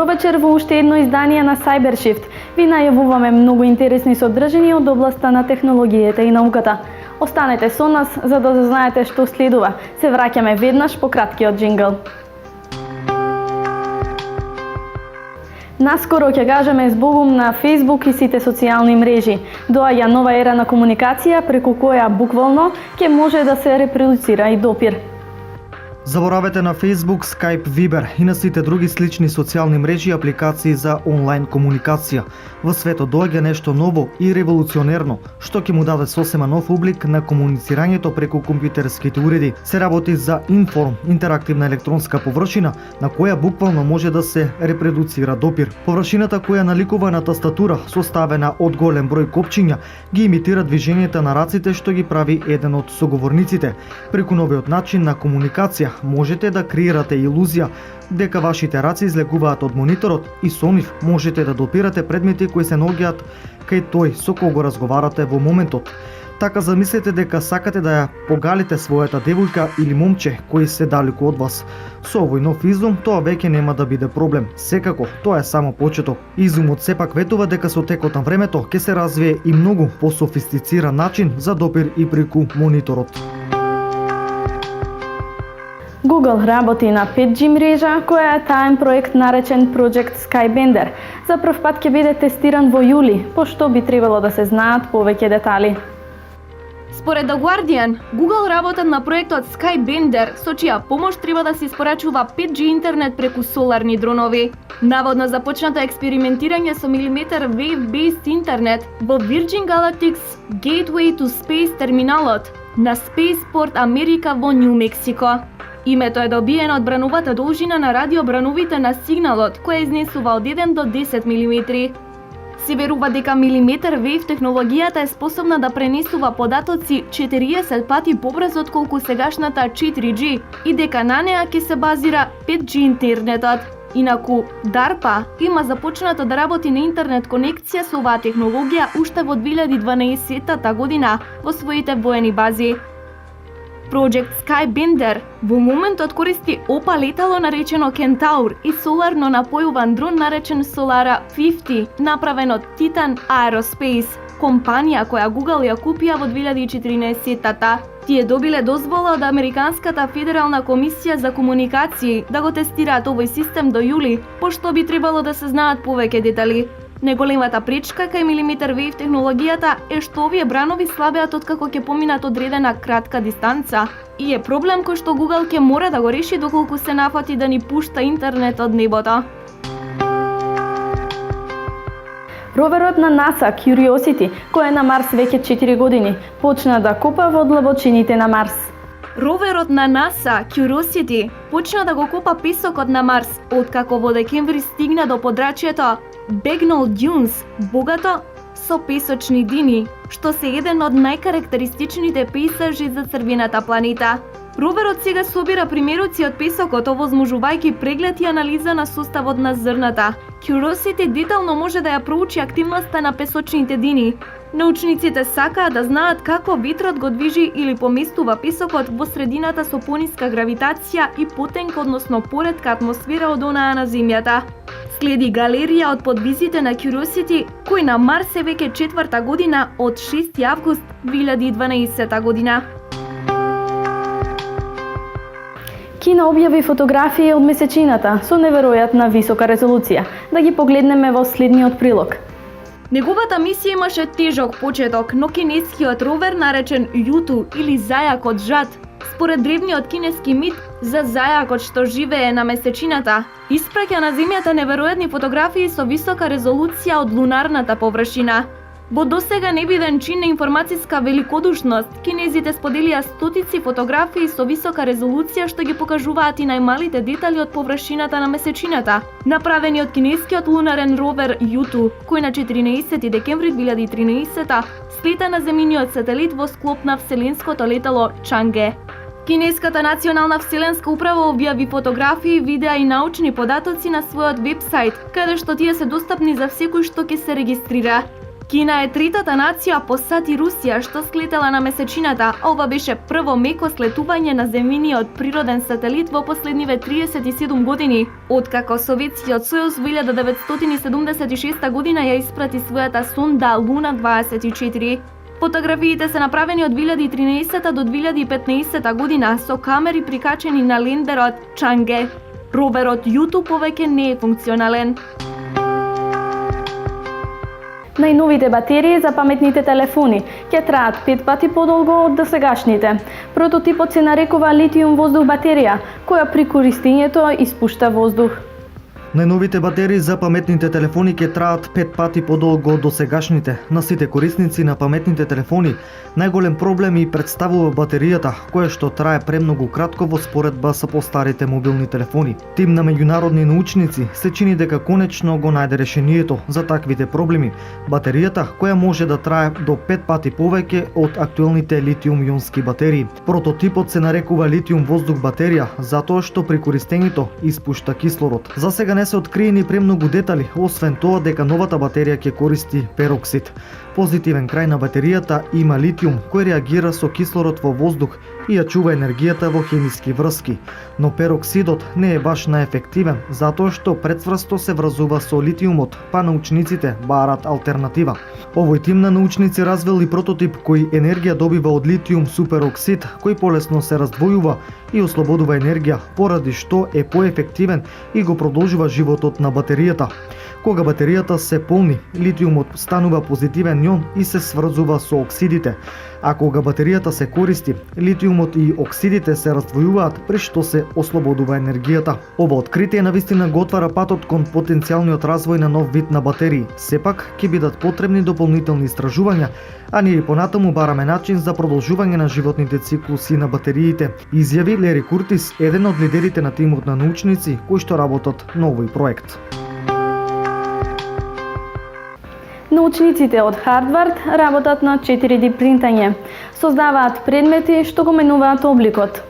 Добро вечер во уште едно издание на Cybershift. Ви најавуваме многу интересни содржини од областа на технологијата и науката. Останете со нас за да знаете што следува. Се враќаме веднаш по краткиот джингл. Наскоро ќе кажеме збогум на Facebook и сите социјални мрежи. Доаѓа нова ера на комуникација преку која буквално ќе може да се репродуцира и допир. Заборавете на Facebook, Skype, Viber и на сите други слични социјални мрежи и апликации за онлайн комуникација. Во светот доаѓа нешто ново и револуционерно, што ќе му даде сосема нов облик на комуницирањето преку компјутерските уреди. Се работи за Inform, интерактивна електронска површина на која буквално може да се репродуцира допир. Површината која наликува на тастатура, составена од голем број копчиња, ги имитира движењата на раците што ги прави еден од соговорниците. Преку новиот начин на комуникација можете да креирате илузија дека вашите раци излегуваат од мониторот и со нив можете да допирате предмети кои се наоѓаат кај тој со кого разговарате во моментот. Така замислете дека сакате да ја погалите својата девојка или момче кои се далеку од вас. Со овој нов изум тоа веќе нема да биде проблем. Секако, тоа е само почеток. Изумот сепак ветува дека со текот на времето ќе се развие и многу пософистициран начин за допир и преку мониторот. Google работи на 5G мрежа, која е таен проект наречен Project Skybender. За прв пат ќе биде тестиран во јули, по што би требало да се знаат повеќе детали. Според The Guardian, Google работат на проектот Skybender, со чија помош треба да се испорачува 5G интернет преку соларни дронови. Наводно започнато експериментирање со милиметар wave-based интернет во Virgin Galactic's Gateway to Space терминалот на Spaceport Америка во Нью Мексико. Името е добиено од брановата должина на радиобрановите на сигналот, која изнесува од 1 до 10 мм. Се верува дека милиметар вейв технологијата е способна да пренесува податоци 40 пати побрзо отколку сегашната 4G и дека на неа ќе се базира 5G интернетот. Инаку, DARPA има започнато да работи на интернет конекција со оваа технологија уште во 2012 година во своите воени бази. Project Skybender во моментот користи ОПА летало наречено Кентаур и соларно напојуван дрон наречен Solara 50, направен од Titan Aerospace, компанија која Google ја купија во 2014-та. Тие добиле дозвола од Американската федерална комисија за комуникации да го тестираат овој систем до јули, пошто би требало да се знаат повеќе детали. Неголемата пречка кај милиметар вейв технологијата е што овие бранови слабеат откако ќе поминат одредена кратка дистанца и е проблем кој што Google ќе мора да го реши доколку се нафати да ни пушта интернет од небото. Роверот на NASA Curiosity, кој е на Марс веќе 4 години, почна да копа во длабочините на Марс. Роверот на NASA Curiosity почна да го копа песокот на Марс, откако во декември стигна до подрачјето Bagnall Dunes, богато со песочни дини, што се еден од најкарактеристичните пейзажи за црвената планета. Роверот сега собира примероци од песокот, овозможувајќи преглед и анализа на составот на зрната. Curiosity детално може да ја проучи активноста на песочните дини. Научниците сакаат да знаат како ветрот го движи или поместува песокот во средината со пониска гравитација и потенка, односно поретка атмосфера од онаа на Земјата. Следи галерија од подвизите на Curiosity, кој на Марс е веќе 4-та година од 6 август 2012 година. Кина објави фотографии од месечината со неверојатна висока резолуција. Да ги погледнеме во следниот прилог. Неговата мисија имаше тежок почеток, но кинескиот ровер наречен Юту или зајакот жад, според древниот кинески мит за зајакот што живее на месечината, испраќа на Земјата неверојатни фотографии со висока резолуција од лунарната површина. Во досега невиден чин на информацијска великодушност, кинезите споделија стотици фотографии со висока резолуција што ги покажуваат и најмалите детали од површината на месечината, направени од кинескиот лунарен ровер Юту, кој на 14 декември 2013 слета на земјиниот сателит во склоп на вселенското летало Чанге. Кинеската национална вселенска управа објави фотографии, видеа и научни податоци на својот вебсайт, каде што тие се достапни за секој што ќе се регистрира. Кина е третата нација по сати Русија што слетела на месечината, а ова беше прво меко слетување на земјиниот природен сателит во последниве 37 години, откако Советскиот сојуз во 1976 година ја испрати својата сонда Луна 24. Фотографиите се направени од 2013 до 2015 година со камери прикачени на лендерот Чанге. Роверот Јуту повеќе не е функционален. Најновите батерии за паметните телефони ќе траат 5 пати подолго од досегашните. Прототипот се нарекува литиум воздух батерија, која при користењето испушта воздух. Најновите батерии за паметните телефони ќе траат 5 пати подолго од досегашните. На сите корисници на паметните телефони најголем проблем и представува батеријата, која што трае премногу кратко во споредба со постарите мобилни телефони. Тим на меѓународни научници се чини дека конечно го најде решението за таквите проблеми. Батеријата која може да трае до 5 пати повеќе од актуелните литиум-ионски батерии. Прототипот се нарекува литиум воздух батерија затоа што при користењето испушта кислород. За сега не се откриени премногу детали, освен тоа дека новата батерија ќе користи пероксид. Позитивен крај на батеријата има литиум кој реагира со кислород во воздух и ја чува енергијата во хемиски врски. Но пероксидот не е баш наефективен, затоа што предврсто се врзува со литиумот, па научниците барат алтернатива. Овој тим на научници развили прототип кој енергија добива од литиум супероксид, кој полесно се раздвојува и ослободува енергија, поради што е поефективен и го продолжува животот на батеријата. Кога батеријата се полни, литиумот станува позитивен јон и се сврзува со оксидите, а кога батеријата се користи, литиумот и оксидите се раздвојуваат при што се ослободува енергијата. Ова откритие навистина го отвара патот кон потенцијалниот развој на нов вид на батерии. Сепак ќе бидат потребни дополнителни истражувања, а ние и понатаму бараме начин за продолжување на животните циклуси на батериите, изјави Лери Куртис, еден од лидерите на тимот на научници кои што работат на овој проект. Научниците од Хардвард работат на 4D принтање. Создаваат предмети што го менуваат обликот.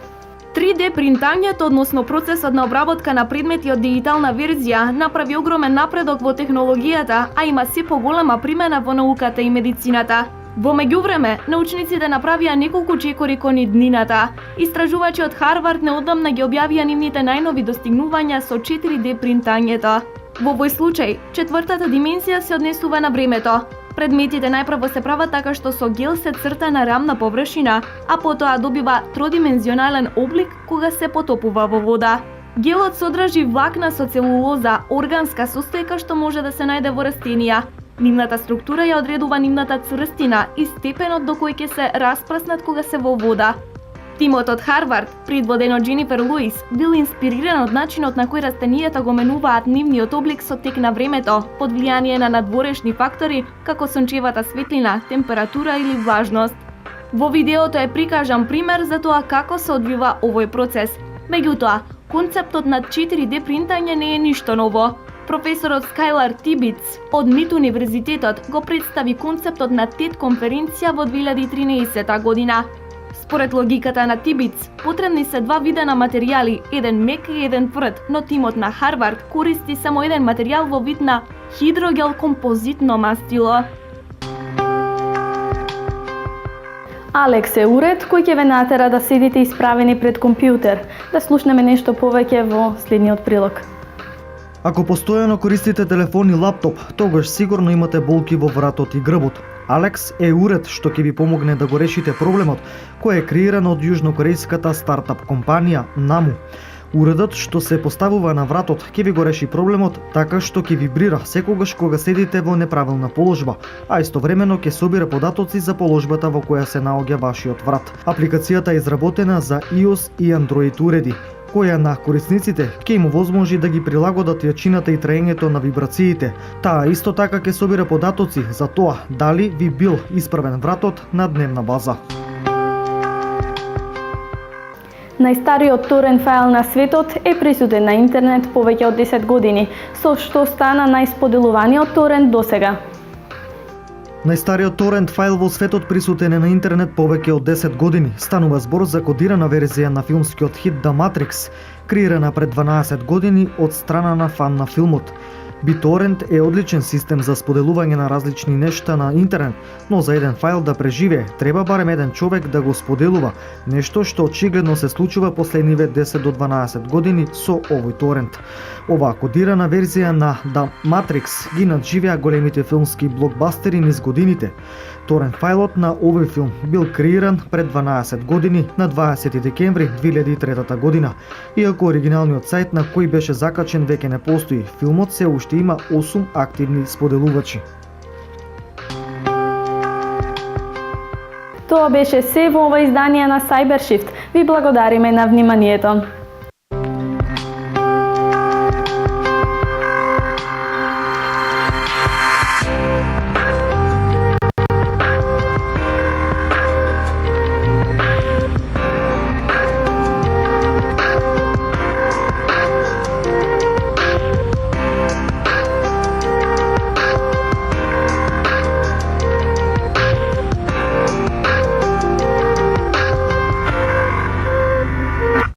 3D принтањето, односно процесот на обработка на предмети од дигитална верзија, направи огромен напредок во технологијата, а има се поголема примена во науката и медицината. Во меѓувреме, научниците направија неколку чекори кон иднината. Истражувачи од Харвард неодамна ги објавија нивните најнови достигнувања со 4D принтањето. Во овој случај, четвртата димензија се однесува на времето. Предметите најпрво се прават така што со гел се црта на рамна површина, а потоа добива тродимензионален облик кога се потопува во вода. Гелот содржи влакна со целулоза, органска состојка што може да се најде во растенија. Нивната структура ја одредува нивната цврстина и степенот до кој ќе се распрснат кога се во вода. Тимот од Харвард, предводен од Дженифер Луис, бил инспириран од начинот на кој растенијата го менуваат нивниот облик со тек на времето, под влијание на надворешни фактори како сончевата светлина, температура или влажност. Во видеото е прикажан пример за тоа како се одвива овој процес. Меѓутоа, концептот на 4D принтање не е ништо ново. Професорот Скайлар Тибиц од МИТ универзитетот го представи концептот на TED конференција во 2013 година. Според логиката на Тибиц, потребни се два вида на материјали, еден мек и еден тврд, но тимот на Харвард користи само еден материјал во вид на хидрогел композитно мастило. Алекс е уред кој ќе ве натера да седите исправени пред компјутер. Да слушнеме нешто повеќе во следниот прилог. Ако постојано користите телефон и лаптоп, тогаш сигурно имате болки во вратот и грбот. Алекс е уред што ќе ви помогне да го решите проблемот, кој е креиран од јужнокорејската стартап компанија Namu. Уредот што се поставува на вратот ќе ви го реши проблемот така што ќе вибрира секогаш кога седите во неправилна положба, а истовремено ќе собира податоци за положбата во која се наоѓа вашиот врат. Апликацијата е изработена за iOS и Android уреди, која на корисниците ќе им овозможи да ги прилагодат јачината и траењето на вибрациите. Таа исто така ќе собира податоци за тоа дали ви бил исправен вратот на дневна база. Најстариот торент файл на светот е присутен на интернет повеќе од 10 години, со што стана најсподелуваниот торент досега. Најстариот торент файл во светот присутен е на интернет повеќе од 10 години. Станува збор за кодирана верзија на филмскиот хит The Matrix, креирана пред 12 години од страна на фан на филмот. BitTorrent е одличен систем за споделување на различни нешта на интернет, но за еден файл да преживее, треба барем еден човек да го споделува, нешто што очигледно се случува последниве 10 до 12 години со овој торент. Оваа кодирана верзија на The Matrix ги надживеа големите филмски блокбастери низ годините. Торент фајлот на овој филм бил креиран пред 12 години на 20 декември 2003 година. Иако оригиналниот сајт на кој беше закачен веќе не постои, филмот се уште има 8 активни споделувачи. Тоа беше се во ова издание на Cybershift. Ви благодариме на вниманието.